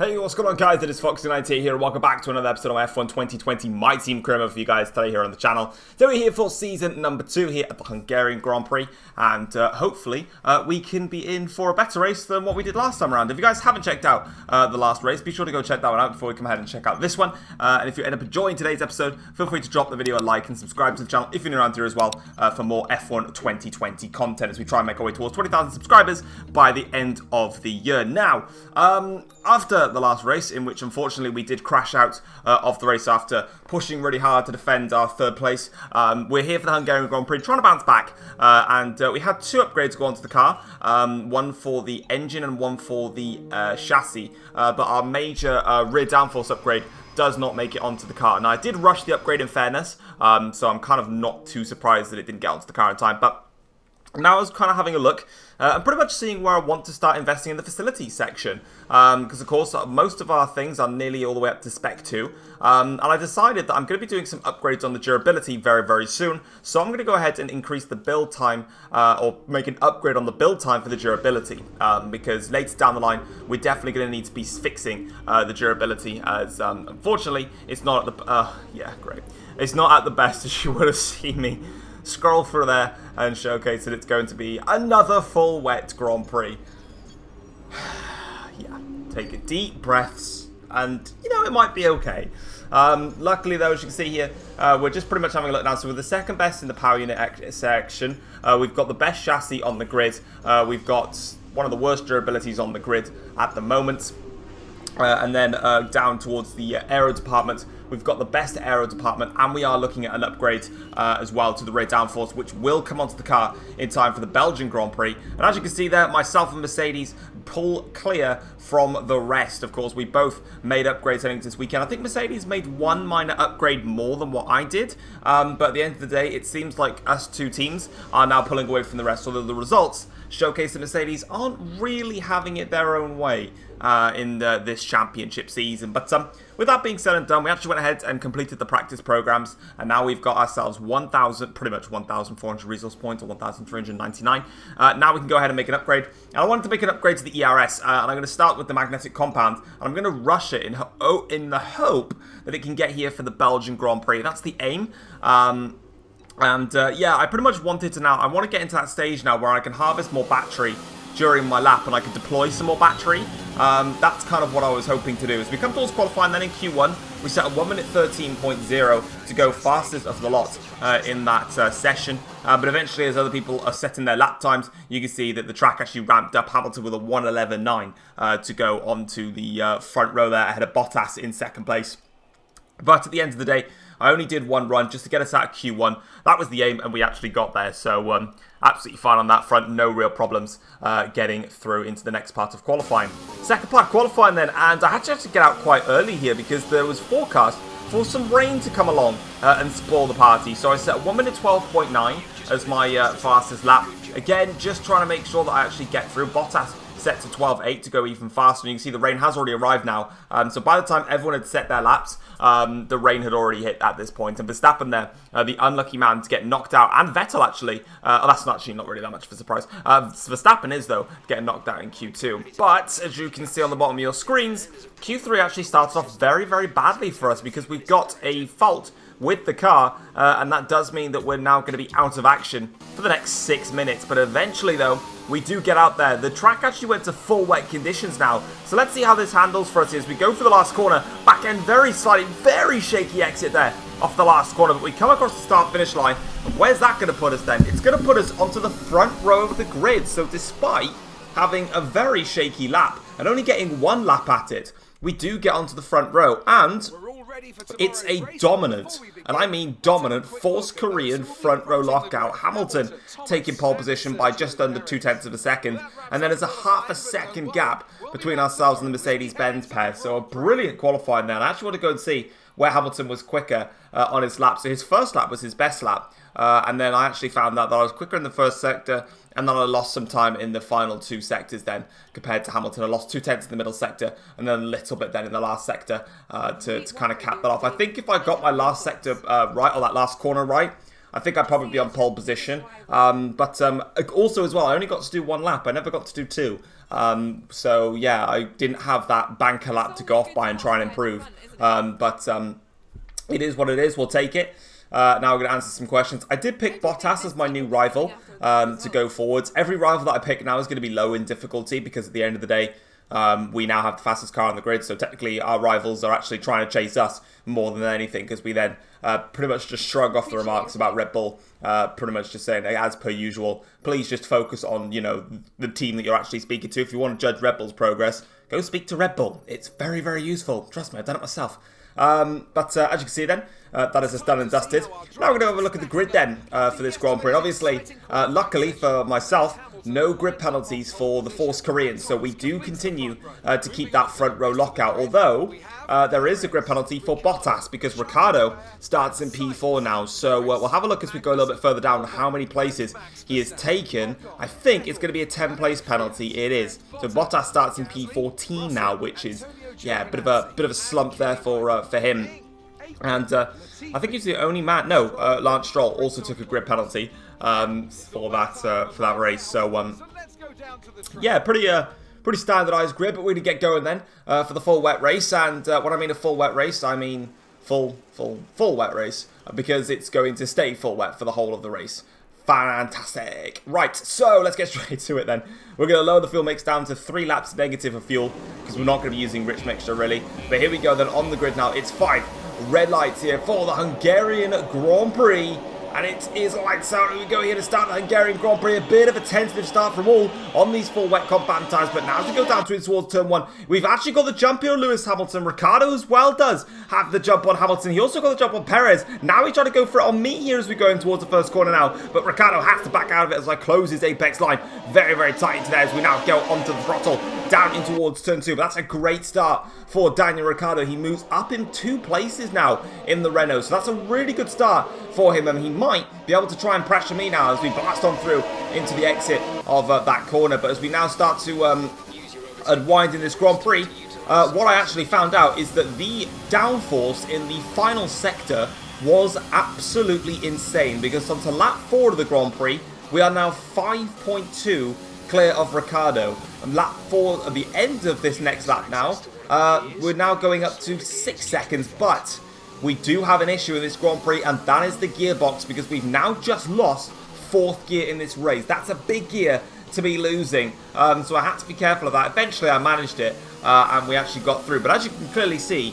Hey, what's going on, guys? It is Foxy90 here. Welcome back to another episode of F1 2020 My Team Cremo for you guys today here on the channel. So we're here for season number 2 here at the Hungarian Grand Prix, and hopefully we can be in for a better race than what we did last time around. If you guys haven't checked out the last race, be sure to go check that one out before we come ahead and check out this one. And if you end up enjoying today's episode, feel free to drop the video a like and subscribe to the channel if you're new around here as well for more F1 2020 content as we try and make our way towards 20,000 subscribers by the end of the year. Now, after the last race, in which unfortunately we did crash out of the race after pushing really hard to defend our third place, we're here for the Hungarian Grand Prix trying to bounce back, and we had 2 upgrades go onto the car, one for the engine and one for the chassis, but our major rear downforce upgrade does not make it onto the car. Now, I did rush the upgrade in fairness, so I'm kind of not too surprised that it didn't get onto the car in time, but now I was kind of having a look and pretty much seeing where I want to start investing in the facilities section, because of course most of our things are nearly all the way up to spec 2, and I decided that I'm going to be doing some upgrades on the durability very soon, so I'm going to go ahead and increase the build time, or make an upgrade on the build time for the durability, because later down the line we're definitely going to need to be fixing the durability, as unfortunately it's not at the, it's not at the best, as you would have seen me scroll through there and showcase that it's going to be another full wet Grand Prix. Yeah, take a deep breaths, and you know, it might be okay. Luckily though, as you can see here, we're just pretty much having a look now. So we're the second best in the power unit section. We've got the best chassis on the grid. We've got one of the worst durabilities on the grid at the moment. And then down towards the aero department, we've got the best aero department, and we are looking at an upgrade as well to the rear downforce, which will come onto the car in time for the Belgian Grand Prix. And as you can see there, myself and Mercedes pull clear from the rest. Of course, we both made upgrades heading into this weekend. I think Mercedes made one minor upgrade more than what I did, but at the end of the day, it seems like us 2 teams are now pulling away from the rest, although the results showcase that Mercedes aren't really having it their own way in this championship season. But with that being said and done, we actually went ahead and completed the practice programs, and now we've got ourselves pretty much 1,400 resource points, or 1,399. Now we can go ahead and make an upgrade, and I wanted to make an upgrade to the ERS, and I'm going to start with the magnetic compound, and I'm going to rush it in the hope that it can get here for the Belgian Grand Prix. That's the aim. Yeah, I pretty much wanted to I want to get into that stage now where I can harvest more battery during my lap, and I can deploy some more battery. That's kind of what I was hoping to do. As we come towards qualifying, then in Q1, we set a 1 minute 13.0 to go fastest of the lot in that session. But eventually, as other people are setting their lap times, you can see that the track actually ramped up. Hamilton with a 1:11.9 to go onto the front row there ahead of Bottas in second place. But at the end of the day, I only did 1 run just to get us out of Q1. That was the aim, and we actually got there. So absolutely fine on that front. No real problems getting through into the next part of qualifying. Second part of qualifying then, and I had to actually get out quite early here because there was forecast for some rain to come along and spoil the party. So I set 1 minute 12.9 as my fastest lap. Again, just trying to make sure that I actually get through. Bottas set to 12.8 to go even faster, and you can see the rain has already arrived now. So by the time everyone had set their laps, the rain had already hit at this point. And Verstappen there, the unlucky man to get knocked out, and Vettel actually, that's actually not really that much of a surprise. Verstappen is, though, getting knocked out in Q2. But as you can see on the bottom of your screens, Q3 actually starts off very badly for us, because we've got a fault with the car, and that does mean that we're now going to be out of action for the next 6 minutes. But eventually, though, we do get out there. The track actually went to full wet conditions now, so let's see how this handles for us as we go for the last corner. Back end very shaky exit there off the last corner, but we come across the start-finish line, and where's that going to put us then? It's going to put us onto the front row of the grid, so despite having a very shaky lap and only getting 1 lap at it, we do get onto the front row, and it's a dominant, and I mean dominant, forced Korean front row lockout. Hamilton taking pole position by just under 0.2 of a second, and then there's a half a second gap between ourselves and the Mercedes-Benz pair. So a brilliant qualifying there. And I actually want to go and see where Hamilton was quicker on his lap. So his first lap was his best lap, and then I actually found out that I was quicker in the first sector, and then I lost some time in the final 2 sectors then compared to Hamilton. I lost 0.2 in the middle sector, and then a little bit then in the last sector to kind of cap that off. I think if I got my last sector right, or that last corner right, I think I'd probably be on pole position. But also as well, I only got to do 1 lap. I never got to do 2. So yeah, I didn't have that banker lap to go off by and try and improve. But it is what it is. We'll take it. Now we're going to answer some questions. I did pick Bottas as my new rival to go forwards. Every rival that I pick now is going to be low in difficulty because at the end of the day, we now have the fastest car on the grid. So technically our rivals are actually trying to chase us more than anything because we then pretty much just shrug off the remarks about Red Bull. Pretty much just saying, as per usual, please just focus on, you know, the team that you're actually speaking to. If you want to judge Red Bull's progress, go speak to Red Bull. It's very, very useful. Trust me, I've done it myself. But as you can see then, that is just done and dusted. Now we're going to have a look at the grid then for this Grand Prix. And obviously, luckily for myself, no grid penalties for the Force Koreans. So we do continue to keep that front row lockout. Although, there is a grid penalty for Bottas because Ricciardo starts in P4 now. So we'll have a look as we go a little bit further down how many places he has taken. I think it's going to be a 10-place penalty. It is. So Bottas starts in P14 now, which is, yeah, a bit of a slump there for him. And I think he's the only man. No, Lance Stroll also took a grid penalty for that race. So yeah, pretty standardised grid. But we're gonna get going then for the full wet race. And when I mean a full wet race, I mean full wet race because it's going to stay full wet for the whole of the race. Fantastic. Right, so let's get straight to it then. We're going to lower the fuel mix down to 3 laps negative of fuel because we're not going to be using rich mixture really. But here we go then on the grid now. It's 5 red lights here for the Hungarian Grand Prix. And it is lights out. Here we go here to start the Hungarian Grand Prix. A bit of a tentative start from all on these full wet compound tyres. But now as we go down towards turn 1, we've actually got the jump here on Lewis Hamilton. Ricciardo as well does have the jump on Hamilton. He also got the jump on Perez. Now he's trying to go for it on me here as we go in towards the first corner now. But Ricciardo has to back out of it as I close his apex line. Very, very tight into there as we now go onto the throttle down in towards turn 2. But that's a great start for Daniel Ricciardo. He moves up in 2 places now in the Renault. So that's a really good start for him. And he might be able to try and pressure me now as we blast on through into the exit of that corner. But as we now start to unwind in this Grand Prix, what I actually found out is that the downforce in the final sector was absolutely insane. Because onto lap 4 of the Grand Prix, we are now 5.2 clear of Ricciardo. And lap 4 at the end of this next lap now, we're now going up to 6 seconds. But we do have an issue in this Grand Prix, and that is the gearbox, because we've now just lost 4th gear in this race. That's a big gear to be losing, so I had to be careful of that. Eventually I managed it, and we actually got through. But as you can clearly see,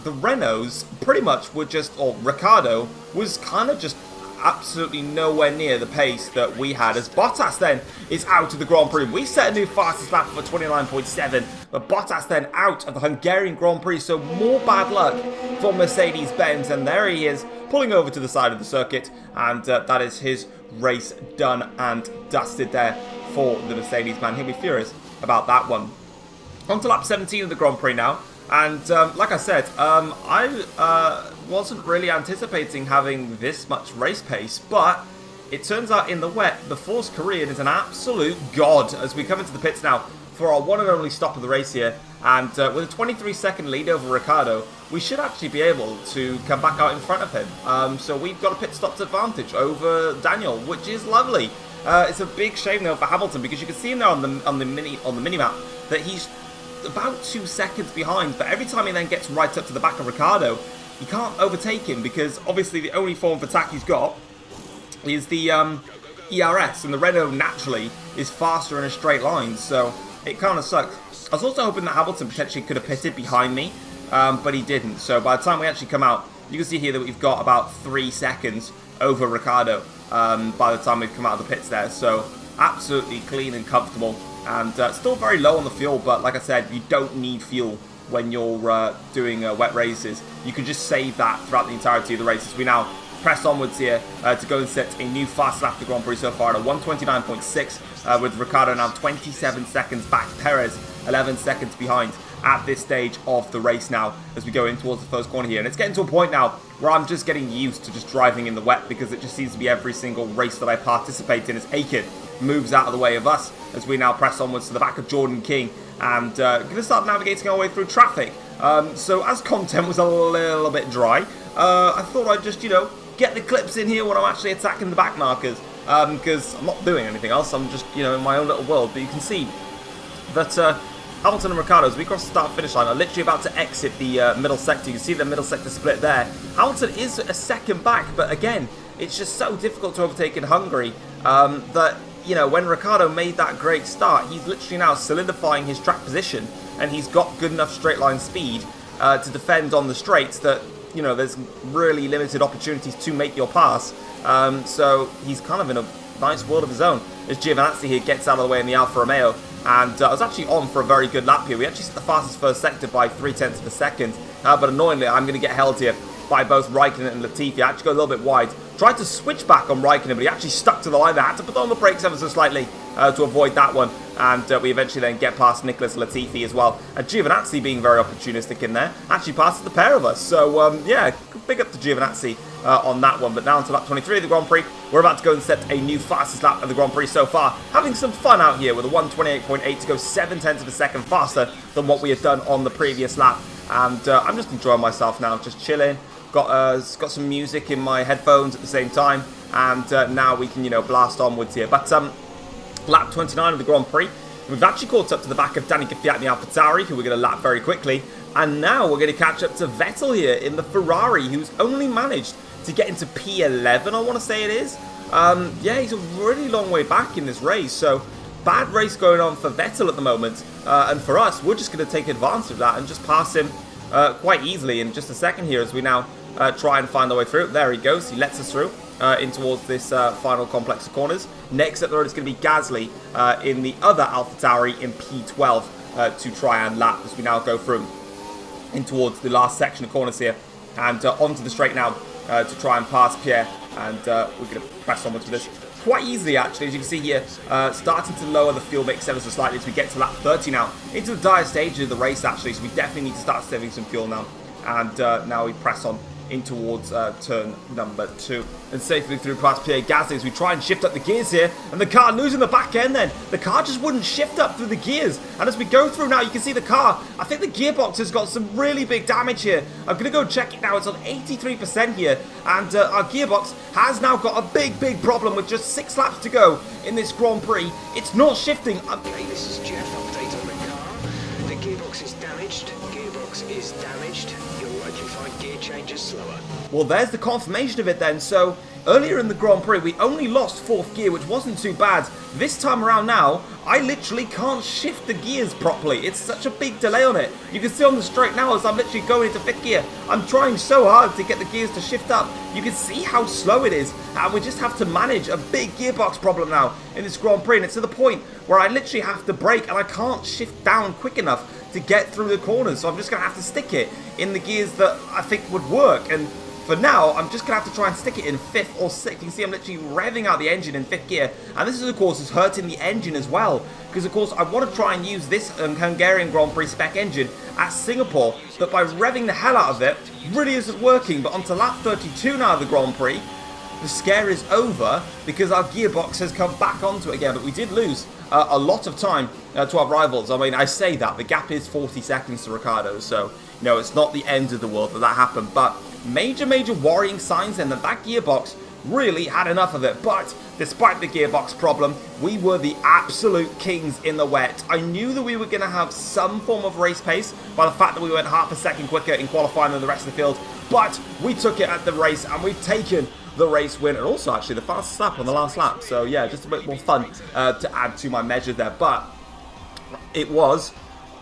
the Renaults pretty much were just, or Ricciardo was kind of just absolutely nowhere near the pace that we had, as Bottas then is out of the Grand Prix. We set a new fastest lap for 29.7, but Bottas then out of the Hungarian Grand Prix, so more bad luck for Mercedes-Benz, and there he is pulling over to the side of the circuit, and that is his race done and dusted there for the Mercedes man. He'll be furious about that one. On to lap 17 of the Grand Prix now. And like I said, I wasn't really anticipating having this much race pace, but it turns out in the wet, the Force Korean is an absolute god as we come into the pits now for our one and only stop of the race here. And with a 23-second lead over Ricciardo, we should actually be able to come back out in front of him. So we've got a pit stop advantage over Daniel, which is lovely. It's a big shame though for Hamilton, because you can see him there on the mini map that he's about 2 seconds behind, but every time he then gets right up to the back of Ricciardo, he can't overtake him, because obviously the only form of attack he's got is the ERS, and the Renault naturally is faster in a straight line, so it kind of sucks. I was also hoping that Hamilton potentially could have pitted behind me, but he didn't. So by the time we actually come out, you can see here that we've got about 3 seconds over Ricciardo by the time we've come out of the pits there. So absolutely clean and comfortable. And still very low on the fuel, but like I said, you don't need fuel when you're doing wet races. You can just save that throughout the entirety of the races. We now press onwards here to go and set a new fast lap for the Grand Prix so far at a 129.6 with Ricciardo now 27 seconds back. Perez 11 seconds behind at this stage of the race now as we go in towards the first corner here. And it's getting to a point now where I'm just getting used to just driving in the wet, because it just seems to be every single race that I participate in as Aiken moves out of the way of us as we now press onwards to the back of Jordan King and going to start navigating our way through traffic. So as content was a little bit dry, I thought I'd just, give get the clips in here when I'm actually attacking the back markers, because I'm not doing anything else. I'm just, you know, in my own little world. But you can see that Hamilton and Ricciardo, as we cross the start-finish line, are literally about to exit the middle sector. You can see the middle sector split there. Hamilton is a second back, but again, it's just so difficult to overtake in Hungary that, you know, when Ricciardo made that great start, he's literally now solidifying his track position, and he's got good enough straight line speed to defend on the straights that, you know, there's really limited opportunities to make your pass. So he's kind of in a nice world of his own as Giovinazzi here gets out of the way in the Alfa Romeo. And I was actually on for a very good lap here. We actually set the fastest first sector by 0.3 of a second. But annoyingly, I'm going to get held here by both Raikkonen and Latifi. I actually go a little bit wide. Tried to switch back on Raikkonen, but he actually stuck to the line there. Had to put on the brakes ever so slightly to avoid that one. And we eventually then get past Nicholas Latifi as well. And Giovinazzi being very opportunistic in there. Actually passes the pair of us. So, yeah, big up to Giovinazzi on that one. But now onto lap 23 of the Grand Prix. We're about to go and set a new fastest lap of the Grand Prix so far. Having some fun out here with a 1:28.8 to go 0.7 of a second faster than what we had done on the previous lap. And I'm just enjoying myself now, just chilling. Got some music in my headphones at the same time. And now we can, you know, blast onwards here. But lap 29 of the Grand Prix. We've actually caught up to the back of Danny Kvyat in the AlphaTauri, who we're going to lap very quickly. And now we're going to catch up to Vettel here in the Ferrari, who's only managed to get into P11, I want to say it is. Yeah, he's a really long way back in this race. So, bad race going on for Vettel at the moment. And for us, we're just going to take advantage of that and just pass him quite easily in just a second here as we now try and find our way through. There he goes. He lets us through in towards this final complex of corners. Next up the road is going to be Gasly in the other AlphaTauri in P12 to try and lap as we now go through in towards the last section of corners here. And onto the straight now to try and pass Pierre. And we're going to press onwards with this quite easily, actually, as you can see here, starting to lower the fuel mix ever so slightly as we get to lap 30 now, into the dire stages of the race, actually, so we definitely need to start saving some fuel now. And now we press on in towards turn number 2 and safely through past Pierre Gasly as we try and shift up the gears here, and the car losing the back end then. The car just wouldn't shift up through the gears, and as we go through now, you can see the car, I think the gearbox has got some really big damage here. I'm going to go check it now. It's on 83% here, and our gearbox has now got a big problem with just 6 laps to go in this Grand Prix. It's not shifting. Okay, this is Jeff. Update on the car. The gearbox is damaged. Gearbox is damaged. You'll likely find gear changes slower. Well, there's the confirmation of it then. So, earlier in the Grand Prix, we only lost 4th gear, which wasn't too bad. This time around now, I literally can't shift the gears properly. It's such a big delay on it. You can see on the straight now as I'm literally going into 5th gear. I'm trying so hard to get the gears to shift up. You can see how slow it is. And we just have to manage a big gearbox problem now in this Grand Prix. And it's to the point where I literally have to brake and I can't shift down quick enough to get through the corners. So I'm just going to have to stick it in the gears that I think would work. And for now, I'm just going to have to try and stick it in 5th or 6th. You can see I'm literally revving out the engine in 5th gear. And this is, of course, is hurting the engine as well. Because, of course, I want to try and use this Hungarian Grand Prix spec engine at Singapore. But by revving the hell out of it, really isn't working. But onto lap 32 now of the Grand Prix, the scare is over because our gearbox has come back onto it again. But we did lose a lot of time to our rivals. I mean, I say that. The gap is 40 seconds to Ricciardo. So, you know, it's not the end of the world that happened. But major worrying signs then that gearbox really had enough of it. But despite the gearbox problem, we were the absolute kings in the wet. I knew that we were going to have some form of race pace by the fact that we went half a second quicker in qualifying than the rest of the field. But we took it at the race and we've taken the race win, and also actually the fastest lap on the last lap. So yeah, just a bit more fun to add to my measure there. But it was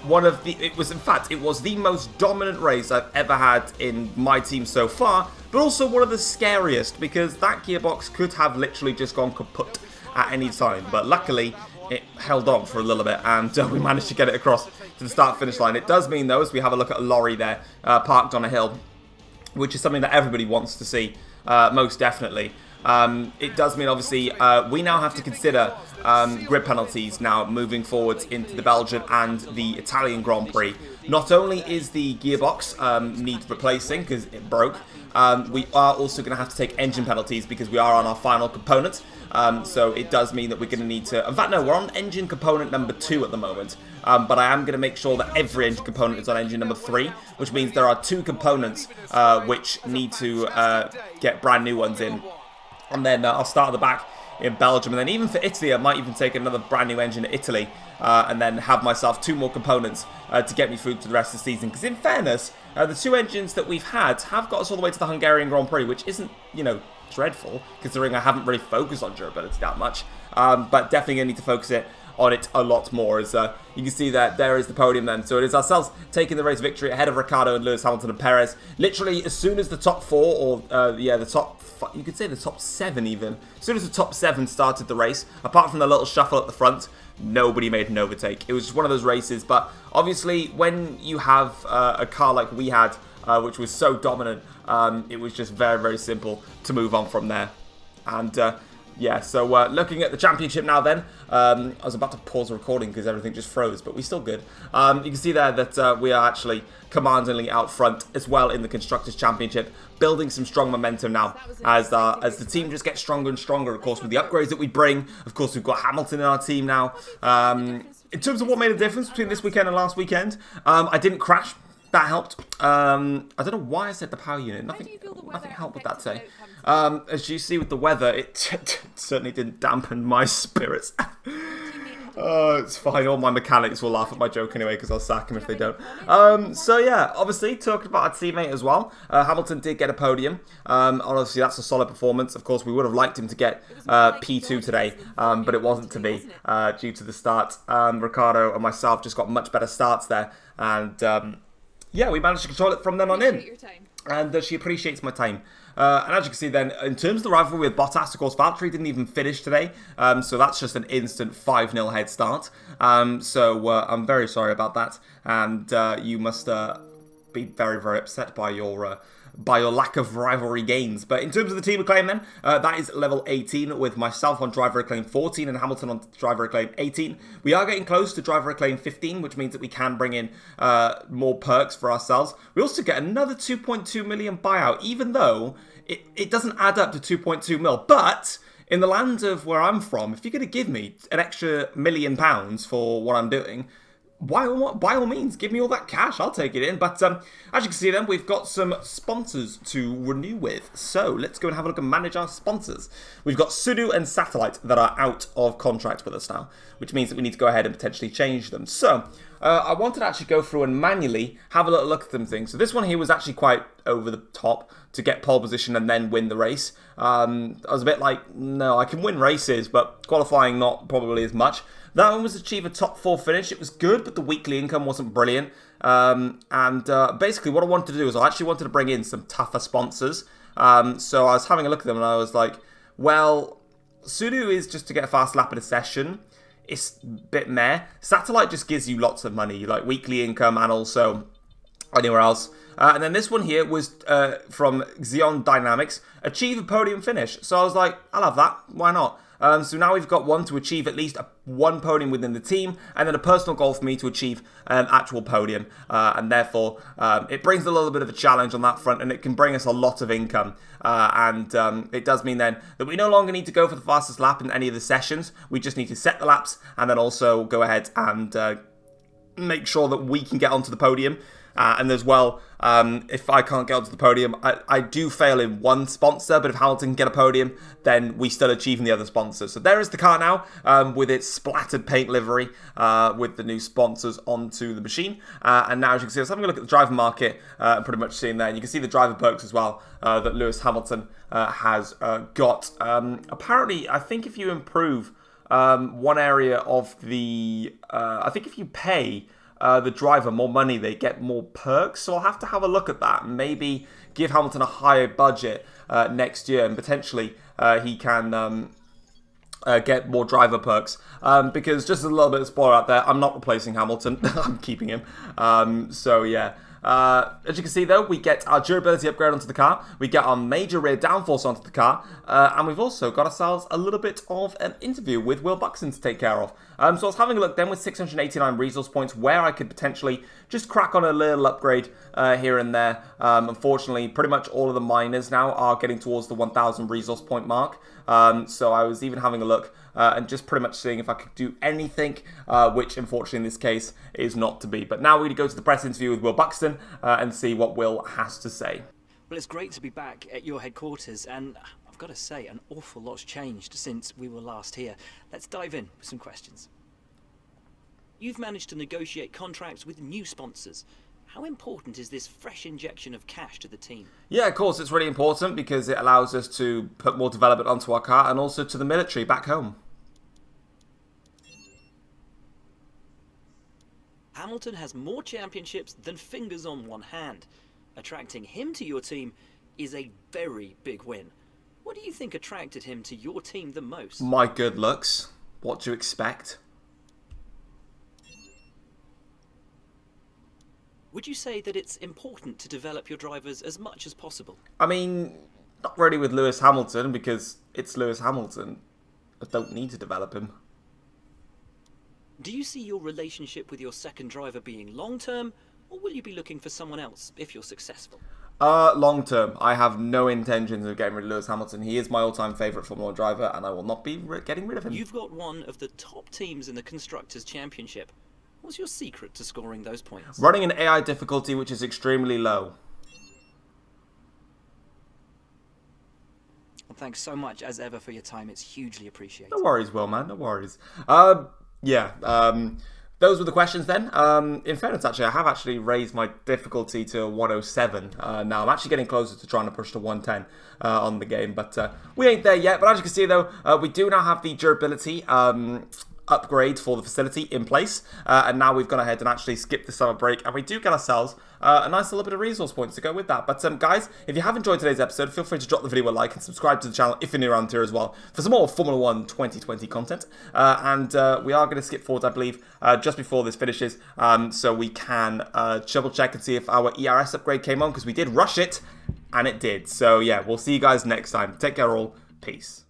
one of the, it was the most dominant race I've ever had in my team so far, but also one of the scariest because that gearbox could have literally just gone kaput at any time. But luckily, it held on for a little bit and we managed to get it across to the start-finish line. It does mean, though, as we have a look at a lorry there parked on a hill, which is something that everybody wants to see, most definitely. It does mean, obviously, we now have to consider grid penalties now moving forwards into the Belgian and the Italian Grand Prix. Not only is the gearbox need replacing because it broke, we are also going to have to take engine penalties because we are on our final component. So it does mean that we're going to need to... In fact, no, we're on engine component number 2 at the moment. But I am going to make sure that every engine component is on engine number 3, which means there are 2 components which need to get brand new ones in. And then I'll start at the back in Belgium, and then even for Italy, I might even take another brand new engine at Italy, and then have myself 2 more components to get me through to the rest of the season. Because in fairness, the 2 engines that we've had have got us all the way to the Hungarian Grand Prix, which isn't, you know, dreadful, considering I haven't really focused on durability that much. But definitely going to need to focus on it a lot more. As you can see that there is the podium then. So it is ourselves taking the race victory ahead of Ricciardo and Lewis Hamilton and Perez. Literally as soon as the top 4, or yeah, the top, you could say the top 7 even. As soon as the top 7 started the race, apart from the little shuffle at the front, nobody made an overtake. It was just one of those races. But obviously when you have a car like we had, which was so dominant, it was just very, very simple to move on from there. And yeah, so looking at the championship now then, I was about to pause the recording because everything just froze, but we're still good. You can see there that we are actually commandingly out front as well in the Constructors' Championship, building some strong momentum now as the team just gets stronger and stronger, of course, with the upgrades that we bring. Of course, we've got Hamilton in our team now. In terms of what made a difference between this weekend and last weekend, I didn't crash. That helped. I don't know why I said the power unit. Nothing helped with that today. As you see with the weather, it certainly didn't dampen my spirits. It's fine. All my mechanics will laugh at my joke anyway, because I'll sack him if they don't. So yeah, obviously, talking about our teammate as well. Hamilton did get a podium. Obviously, that's a solid performance. Of course, we would have liked him to get P2 today, but it wasn't to be due to the start. Ricciardo and myself just got much better starts there. And yeah, we managed to control it from then on in. And she appreciates my time. And as you can see then, in terms of the rivalry with Bottas, of course, Valtteri didn't even finish today. So that's just an instant 5-0 head start. So I'm very sorry about that. And you must be very, very upset by your lack of rivalry gains. But in terms of the team acclaim then, that is level 18 with myself on driver acclaim 14 and Hamilton on driver acclaim 18. We are getting close to driver acclaim 15, which means that we can bring in more perks for ourselves. We also get another 2.2 million buyout, even though it doesn't add up to 2.2 mil. But in the land of where I'm from, if you're going to give me an extra £1 million for what I'm doing, by all means, give me all that cash. I'll take it in. But as you can see then, we've got some sponsors to renew with. So let's go and have a look and manage our sponsors. We've got Sudo and Satellite that are out of contract with us now, which means that we need to go ahead and potentially change them. So I wanted to actually go through and manually have a little look at them things. So this one here was actually quite over the top to get pole position and then win the race. I was a bit like, no, I can win races, but qualifying not probably as much. That one was achieve a top 4 finish. It was good, but the weekly income wasn't brilliant. Basically what I wanted to do is I actually wanted to bring in some tougher sponsors. So I was having a look at them and I was like, well, Sudo is just to get a fast lap in a session. It's a bit meh. Satellite just gives you lots of money, like weekly income and also anywhere else. And then this one here was from Xeon Dynamics, achieve a podium finish. So I was like, I'll have that. Why not? So now we've got one to achieve at least one podium within the team, and then a personal goal for me to achieve an actual podium. And therefore, it brings a little bit of a challenge on that front, and it can bring us a lot of income. It does mean then that we no longer need to go for the fastest lap in any of the sessions. We just need to set the laps, and then also go ahead and make sure that we can get onto the podium. And as well, if I can't get onto the podium, I do fail in one sponsor, but if Hamilton can get a podium, then we still achieve in the other sponsors. So there is the car now, with its splattered paint livery, with the new sponsors onto the machine. And now, as you can see, I was having a look at the driver market, pretty much seeing there. And you can see the driver perks as well, that Lewis Hamilton has got. Apparently, I think if you improve one area of the... I think if you pay... the driver more money, they get more perks. So I'll have to have a look at that and maybe give Hamilton a higher budget next year, and potentially he can get more driver perks. Because just a little bit of spoiler out there, I'm not replacing Hamilton. I'm keeping him. So yeah, As you can see, though, we get our durability upgrade onto the car, we get our major rear downforce onto the car, and we've also got ourselves a little bit of an interview with Will Buxton to take care of. So I was having a look then with 689 resource points where I could potentially just crack on a little upgrade here and there. Unfortunately, pretty much all of the miners now are getting towards the 1,000 resource point mark. So I was even having a look and just pretty much seeing if I could do anything, which unfortunately in this case is not to be. But now we're going to go to the press interview with Will Buxton and see what Will has to say. Well, it's great to be back at your headquarters, and I've got to say, an awful lot's changed since we were last here. Let's dive in with some questions. You've managed to negotiate contracts with new sponsors. How important is this fresh injection of cash to the team? Yeah, of course, it's really important because it allows us to put more development onto our car and also to the military back home. Hamilton has more championships than fingers on one hand. Attracting him to your team is a very big win. What do you think attracted him to your team the most? My good looks. What do you expect? Would you say that it's important to develop your drivers as much as possible? I mean, not really with Lewis Hamilton because it's Lewis Hamilton. I don't need to develop him. Do you see your relationship with your second driver being long-term, or will you be looking for someone else if you're successful? Long term. I have no intentions of getting rid of Lewis Hamilton. He is my all-time favourite Formula 1 driver, and I will not be getting rid of him. You've got one of the top teams in the Constructors' Championship. What's your secret to scoring those points? Running an AI difficulty which is extremely low. Well, thanks so much, as ever, for your time. It's hugely appreciated. No worries, Will, man. No worries. Those were the questions then. In fairness, actually, I have actually raised my difficulty to 107. Now, I'm actually getting closer to trying to push to 110 on the game, but we ain't there yet. But as you can see, though, we do now have the durability upgrade for the facility in place, and now we've gone ahead and actually skipped the summer break, and we do get ourselves a nice little bit of resource points to go with that. But guys, if you have enjoyed today's episode, feel free to drop the video a like and subscribe to the channel if you're new around here as well for some more Formula 1 2020 content. And we are going to skip forward, I believe, just before this finishes, so we can double check and see if our ERS upgrade came on, because we did rush it and it did. So yeah, we'll see you guys next time. Take care all. Peace.